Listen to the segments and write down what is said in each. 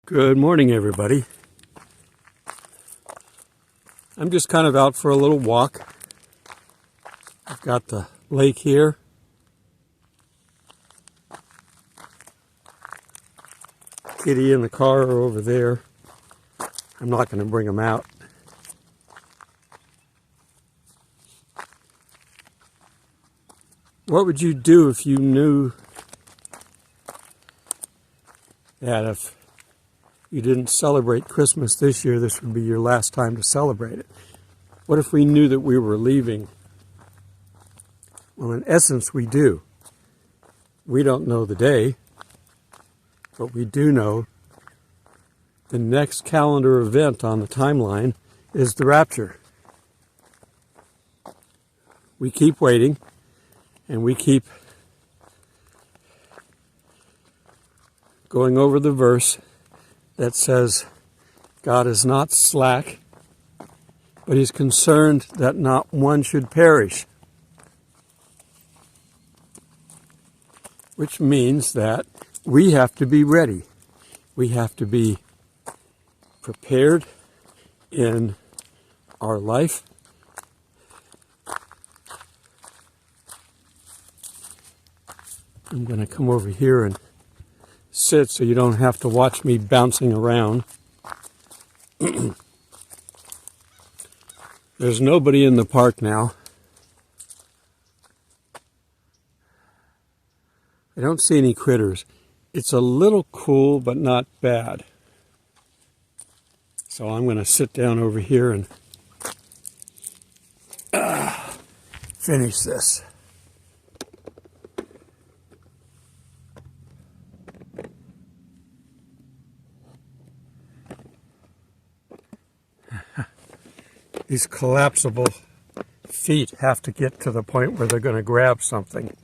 Good morning, everybody. I'm just kind of out for a little walk. I've got the lake here. Kitty and the car are over there. I'm not going to bring them out. What would you do if you knew that if you didn't celebrate Christmas this year, this would be your last time to celebrate it? What if we knew that we were leaving? Well, in essence, we do. We don't know the day, but we do know the next calendar event on the timeline is the rapture. We keep waiting, and we keep going over the verse that says, God is not slack, but He's concerned that not one should perish. Which means that we have to be ready. We have to be prepared in our life. I'm going to come over here and sit so you don't have to watch me bouncing around. There's nobody in the park now. I don't see any critters. It's a little cool, but not bad. So I'm going to sit down over here and finish this. These collapsible feet have to get to the point where they're going to grab something.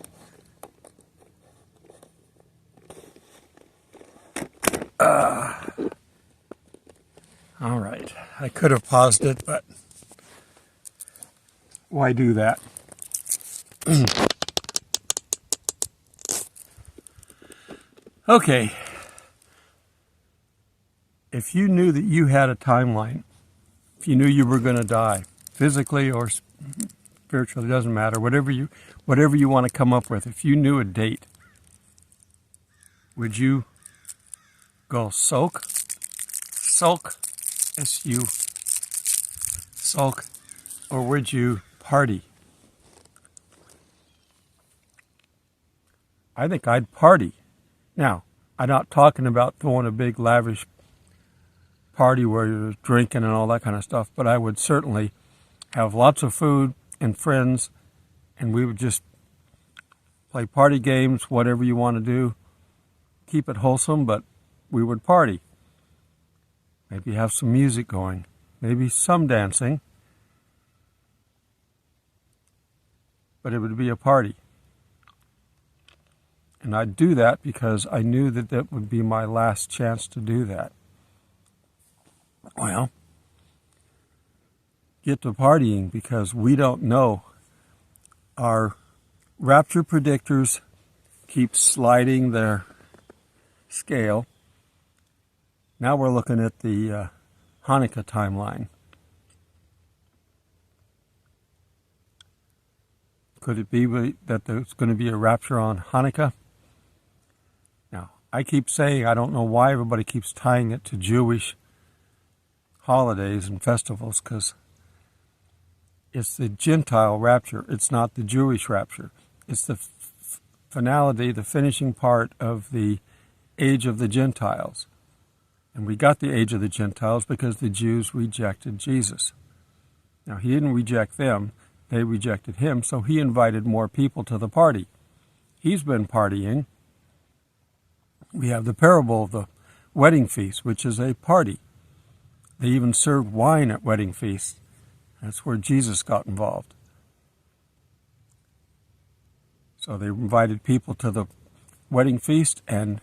All right, I could have paused it, but why do that? Okay, if you knew that you had a timeline, if you knew you were going to die, physically or spiritually, doesn't matter, whatever you want to come up with, if you knew a date, would you go sulk, S-U, sulk, or would you party? I think I'd party. Now, I'm not talking about throwing a big lavish party where you're drinking and all that kind of stuff, but I would certainly have lots of food and friends, and we would just play party games, whatever you want to do. Keep it wholesome, but we would party. Maybe have some music going, maybe some dancing, but it would be a party. And I'd do that because I knew that that would be my last chance to do that. Well, get to partying because we don't know. Our rapture predictors keep sliding their scale. Now we're looking at the Hanukkah timeline. Could it be that there's going to be a rapture on Hanukkah? Now, I keep saying I don't know why everybody keeps tying it to Jewish holidays and festivals, because it's the Gentile rapture. It's not the Jewish rapture. It's the finality, the finishing part of the age of the Gentiles. And we got the age of the Gentiles because the Jews rejected Jesus. Now, He didn't reject them. They rejected Him, so He invited more people to the party. He's been partying. We have the parable of the wedding feast, which is a party. They even served wine at wedding feasts. That's where Jesus got involved. So they invited people to the wedding feast, and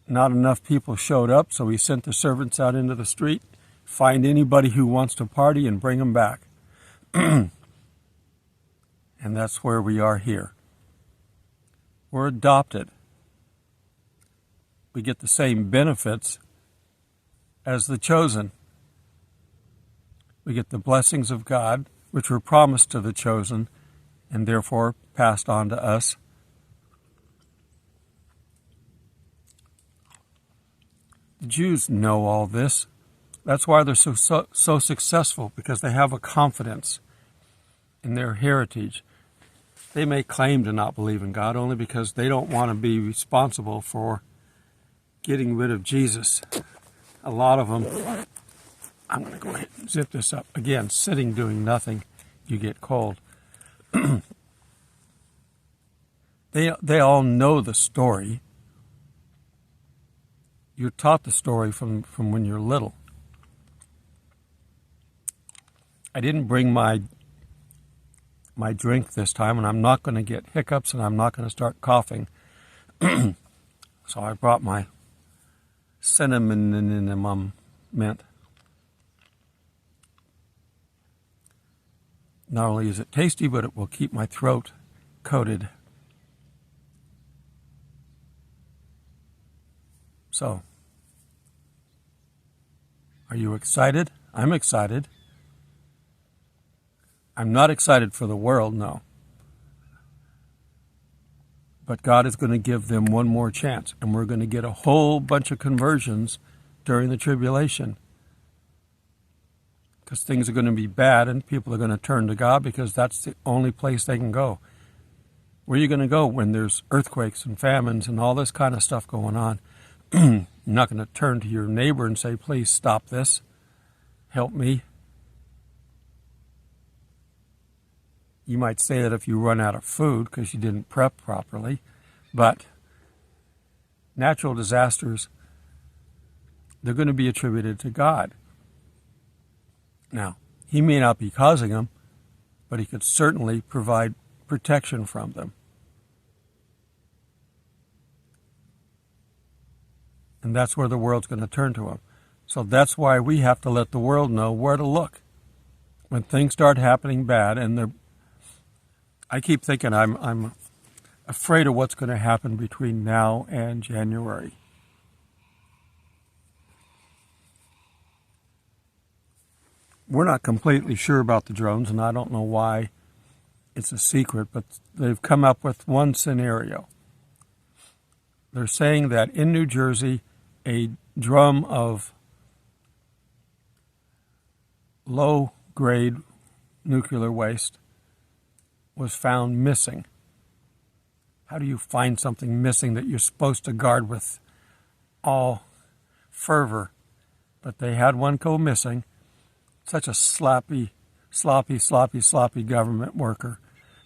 not enough people showed up, so He sent the servants out into the street, find anybody who wants to party and bring them back. And that's where we are here. We're adopted. We get the same benefits as the chosen. We get the blessings of God, which were promised to the chosen, and therefore passed on to us. The Jews know all this. That's why they're so successful, because they have a confidence in their heritage. They may claim to not believe in God only because they don't want to be responsible for getting rid of Jesus. A lot of them, I'm going to go ahead and zip this up. Again, sitting doing nothing, you get cold. They all know the story. You're taught the story from when you're little. I didn't bring my drink this time, and I'm not going to get hiccups, and I'm not going to start coughing. So I brought my cinnamon mint. Not only is it tasty, but it will keep my throat coated. So, are you excited? I'm excited. I'm not excited for the world, no. But God is going to give them one more chance, and we're going to get a whole bunch of conversions during the tribulation. Because things are going to be bad, and people are going to turn to God because that's the only place they can go. Where are you going to go when there's earthquakes and famines and all this kind of stuff going on? You're not going to turn to your neighbor and say, please stop this. Help me. You might say that if you run out of food because you didn't prep properly, but natural disasters, they're going to be attributed to God. Now, He may not be causing them, but He could certainly provide protection from them. And that's where the world's going to turn to Him. So that's why we have to let the world know where to look. When things start happening bad, and I keep thinking I'm afraid of what's going to happen between now and January. We're not completely sure about the drones, and I don't know why it's a secret, but they've come up with one scenario. They're saying that in New Jersey, a drum of low-grade nuclear waste was found missing. How do you find something missing that you're supposed to guard with all fervor? But they had one go missing. Such a sloppy government worker.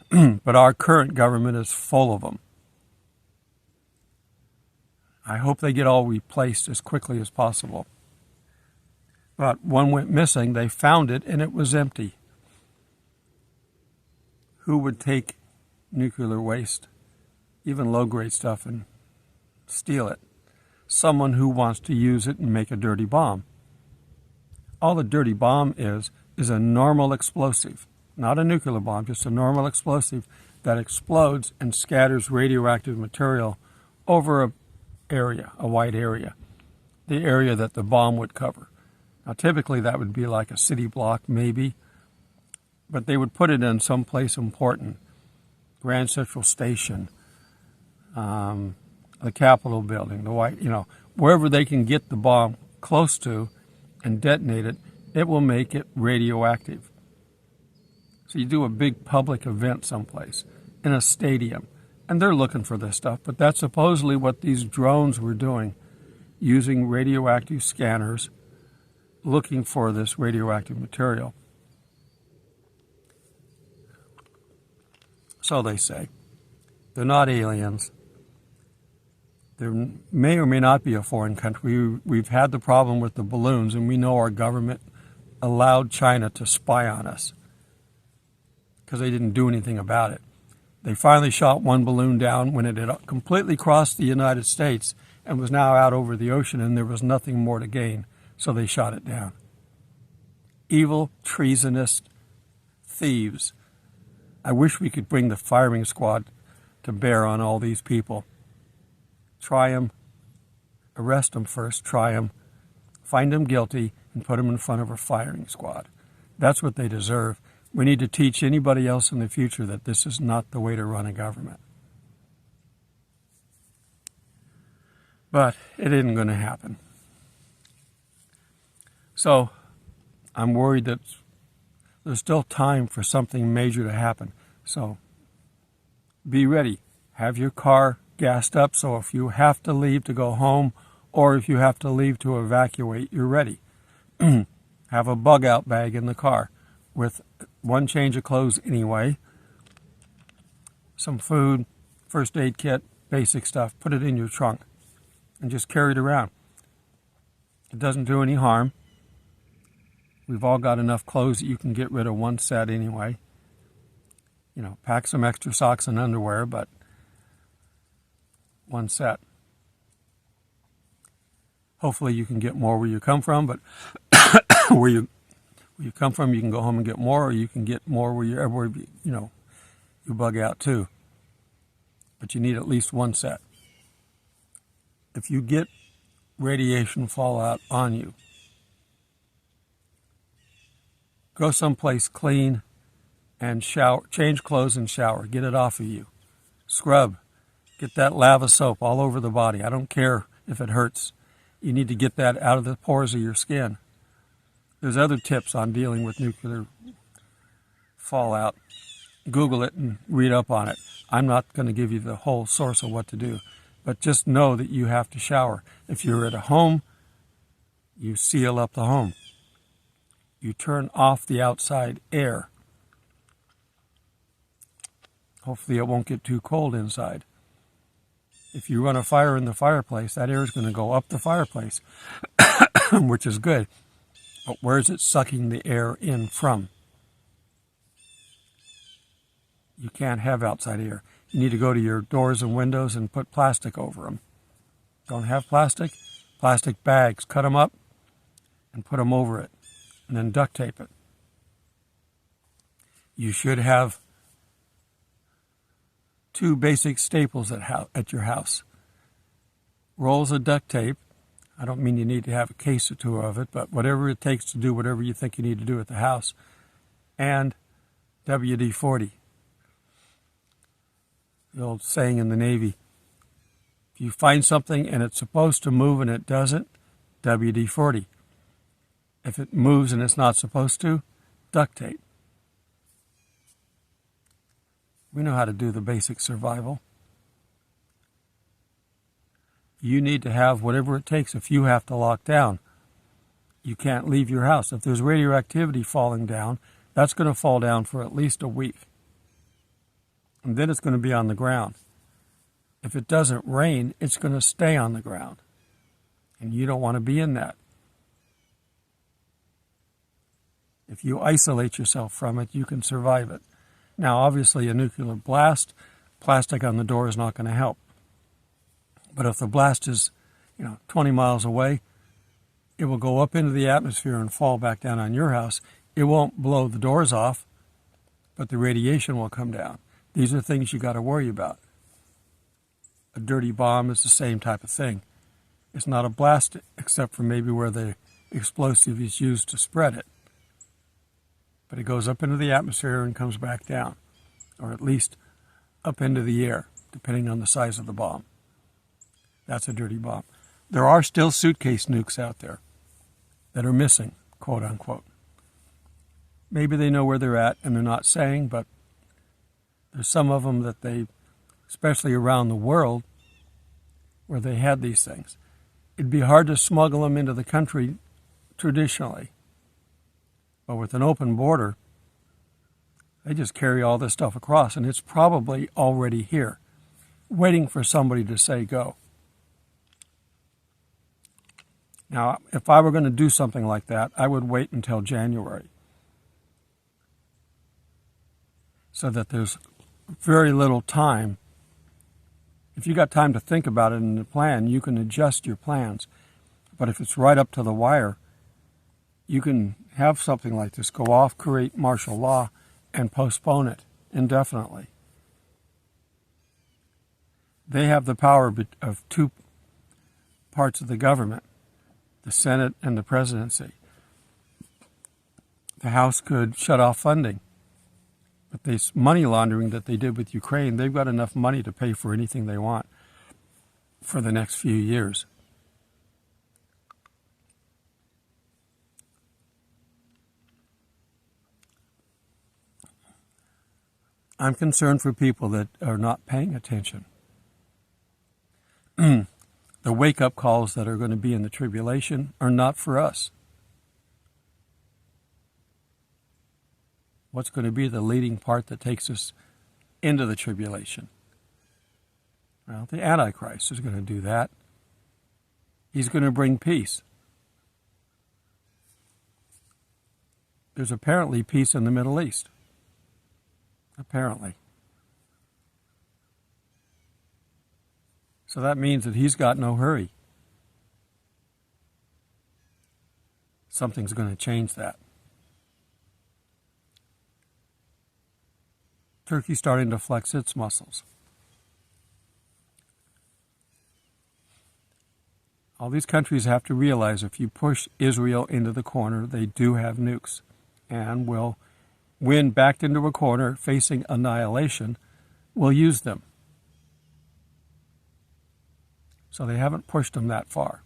But our current government is full of them. I hope they get all replaced as quickly as possible. But one went missing. They found it, and it was empty. Who would take nuclear waste, even low-grade stuff, and steal it? Someone who wants to use it and make a dirty bomb. All a dirty bomb is a normal explosive, not a nuclear bomb, just a normal explosive that explodes and scatters radioactive material over a wide area, the area that the bomb would cover. Now, typically that would be like a city block, maybe, but they would put it in some place important, Grand Central Station, the Capitol building, wherever they can get the bomb close to and detonate it, it will make it radioactive. So you do a big public event someplace, in a stadium, and they're looking for this stuff, but that's supposedly what these drones were doing, using radioactive scanners, looking for this radioactive material. So they say. They're not aliens. There may or may not be a foreign country. We've had the problem with the balloons, and we know our government allowed China to spy on us because they didn't do anything about it. They finally shot one balloon down when it had completely crossed the United States and was now out over the ocean, and there was nothing more to gain, so they shot it down. Evil, treasonous thieves. I wish we could bring the firing squad to bear on all these people. Try them, arrest them first, try them, find them guilty, and put them in front of a firing squad. That's what they deserve. We need to teach anybody else in the future that this is not the way to run a government. But it isn't going to happen. So I'm worried that there's still time for something major to happen. So be ready. Have your car gassed up so if you have to leave to go home or if you have to leave to evacuate, you're ready. Have a bug out bag in the car with one change of clothes anyway, some food, first aid kit, basic stuff. Put it in your trunk and just carry it around. It doesn't do any harm. We've all got enough clothes that you can get rid of one set anyway. You know, pack some extra socks and underwear, but one set. Hopefully you can get more where you come from, but where you come from, you can go home and get more, or you can get more where you bug out too. But you need at least one set. If you get radiation fallout on you, go someplace clean and shower, change clothes and shower. Get it off of you. Scrub. Get that lava soap all over the body. I don't care if it hurts. You need to get that out of the pores of your skin. There's other tips on dealing with nuclear fallout. Google it and read up on it. I'm not going to give you the whole source of what to do, but just know that you have to shower. If you're at a home, you seal up the home. You turn off the outside air. Hopefully it won't get too cold inside. If you run a fire in the fireplace, that air is going to go up the fireplace, which is good. But where is it sucking the air in from? You can't have outside air. You need to go to your doors and windows and put plastic over them. Don't have plastic? Plastic bags. Cut them up and put them over it. And then duct tape it. You should have 2 basic staples at your house. Rolls of duct tape. I don't mean you need to have a case or 2 of it, but whatever it takes to do whatever you think you need to do at the house. And WD-40. The old saying in the Navy, if you find something and it's supposed to move and it doesn't, WD-40. If it moves and it's not supposed to, duct tape. We know how to do the basic survival. You need to have whatever it takes if you have to lock down. You can't leave your house. If there's radioactivity falling down, that's going to fall down for at least a week. And then it's going to be on the ground. If it doesn't rain, it's going to stay on the ground. And you don't want to be in that. If you isolate yourself from it, you can survive it. Now, obviously, a nuclear blast, plastic on the door is not going to help. But if the blast is, 20 miles away, it will go up into the atmosphere and fall back down on your house. It won't blow the doors off, but the radiation will come down. These are things you got to worry about. A dirty bomb is the same type of thing. It's not a blast except for maybe where the explosive is used to spread it. But it goes up into the atmosphere and comes back down, or at least up into the air, depending on the size of the bomb. That's a dirty bomb. There are still suitcase nukes out there that are missing, quote unquote. Maybe they know where they're at and they're not saying, but there's some of them that they, especially around the world, where they had these things. It'd be hard to smuggle them into the country traditionally. But with an open border, they just carry all this stuff across, and it's probably already here, waiting for somebody to say go. Now, if I were going to do something like that, I would wait until January, so that there's very little time. If you got time to think about it in the plan, you can adjust your plans. But if it's right up to the wire, you can have something like this go off, create martial law, and postpone it indefinitely. They have the power of 2 parts of the government. the Senate and the presidency. The House could shut off funding. But this money laundering that they did with Ukraine, they've got enough money to pay for anything they want for the next few years. I'm concerned for people that are not paying attention. The wake-up calls that are going to be in the tribulation are not for us. What's going to be the leading part that takes us into the tribulation? Well, the Antichrist is going to do that. He's going to bring peace. There's apparently peace in the Middle East. Apparently. So that means that he's got no hurry. Something's going to change that. Turkey's starting to flex its muscles. All these countries have to realize if you push Israel into the corner, they do have nukes, and will, when backed into a corner facing annihilation, will use them. So they haven't pushed them that far.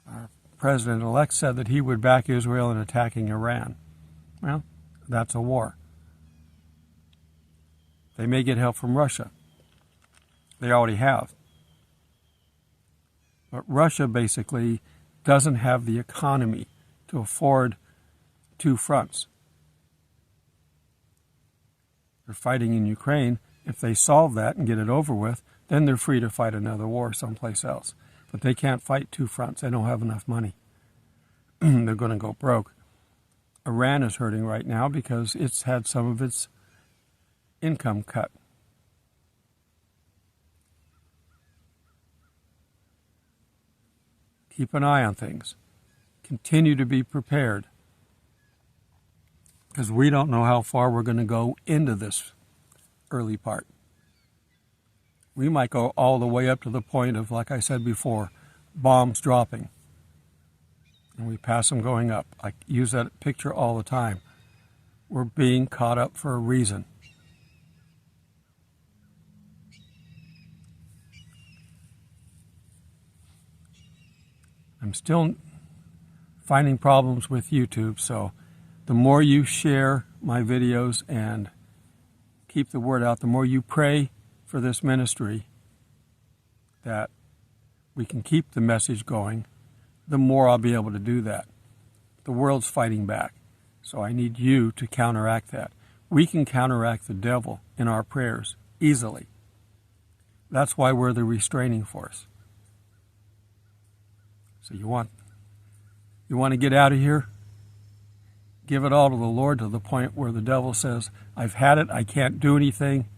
Our president-elect said that he would back Israel in attacking Iran. Well, that's a war. They may get help from Russia. They already have. But Russia basically doesn't have the economy to afford two fronts. They're fighting in Ukraine. If they solve that and get it over with, then they're free to fight another war someplace else. But they can't fight two fronts. They don't have enough money. They're going to go broke. Iran is hurting right now because it's had some of its income cut. Keep an eye on things. Continue to be prepared, because we don't know how far we're going to go into this early part. We might go all the way up to the point of, like I said before, bombs dropping. And we pass them going up. I use that picture all the time. We're being caught up for a reason. I'm still finding problems with YouTube, so the more you share my videos and keep the word out, the more you pray for this ministry that we can keep the message going, the more I'll be able to do that. The world's fighting back, so I need you to counteract that. We can counteract the devil in our prayers easily. That's why we're the restraining force. So you want to get out of here? Give it all to the Lord to the point where the devil says, I've had it, I can't do anything.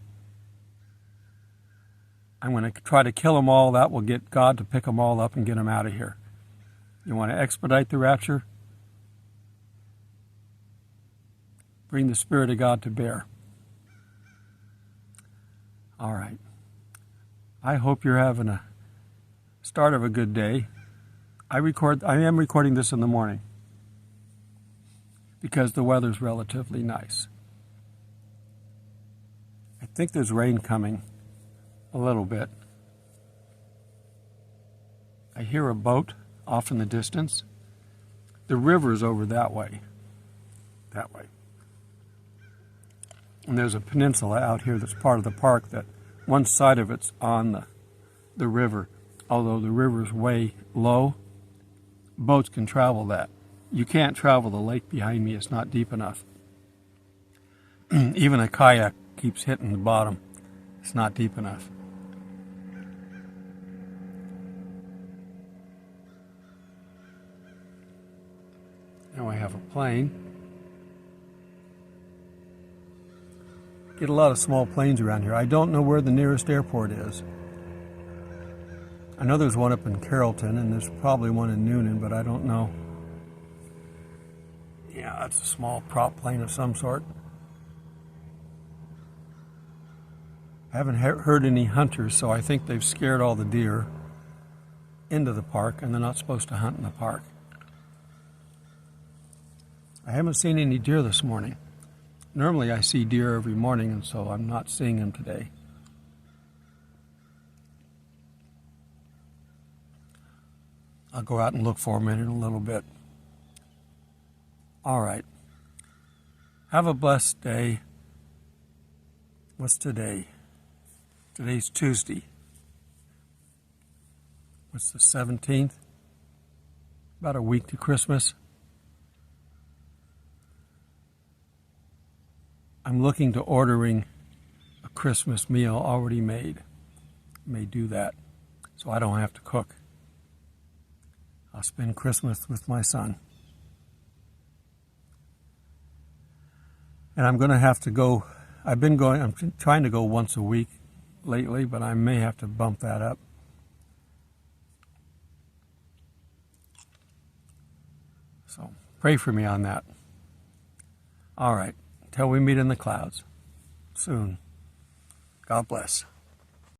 I'm going to try to kill them all. That will get God to pick them all up and get them out of here. You want to expedite the rapture? Bring the Spirit of God to bear. All right. I hope you're having a start of a good day. I am recording this in the morning because the weather's relatively nice. I think there's rain coming a little bit. I hear a boat off in the distance. The river's over that way. That way. And there's a peninsula out here that's part of the park that one side of it's on the river. Although the river's way low, boats can travel that. You can't travel the lake behind me. It's not deep enough. Even a kayak keeps hitting the bottom. It's not deep enough. Now I have a plane. Get a lot of small planes around here. I don't know where the nearest airport is. I know there's one up in Carrollton, and there's probably one in Noonan, but I don't know. Yeah, that's a small prop plane of some sort. I haven't heard any hunters, so I think they've scared all the deer. into the park, and they're not supposed to hunt in the park. I haven't seen any deer this morning. Normally I see deer every morning, and so I'm not seeing them today. I'll go out and look for them in a little bit. All right. Have a blessed day. What's today? Today's Tuesday. What's the 17th? About a week to Christmas. I'm looking to ordering a Christmas meal already made. May do that so I don't have to cook. I'll spend Christmas with my son. And I'm going to have to go. I'm trying to go once a week lately, but I may have to bump that up. So pray for me on that. All right. Till we meet in the clouds soon. God bless.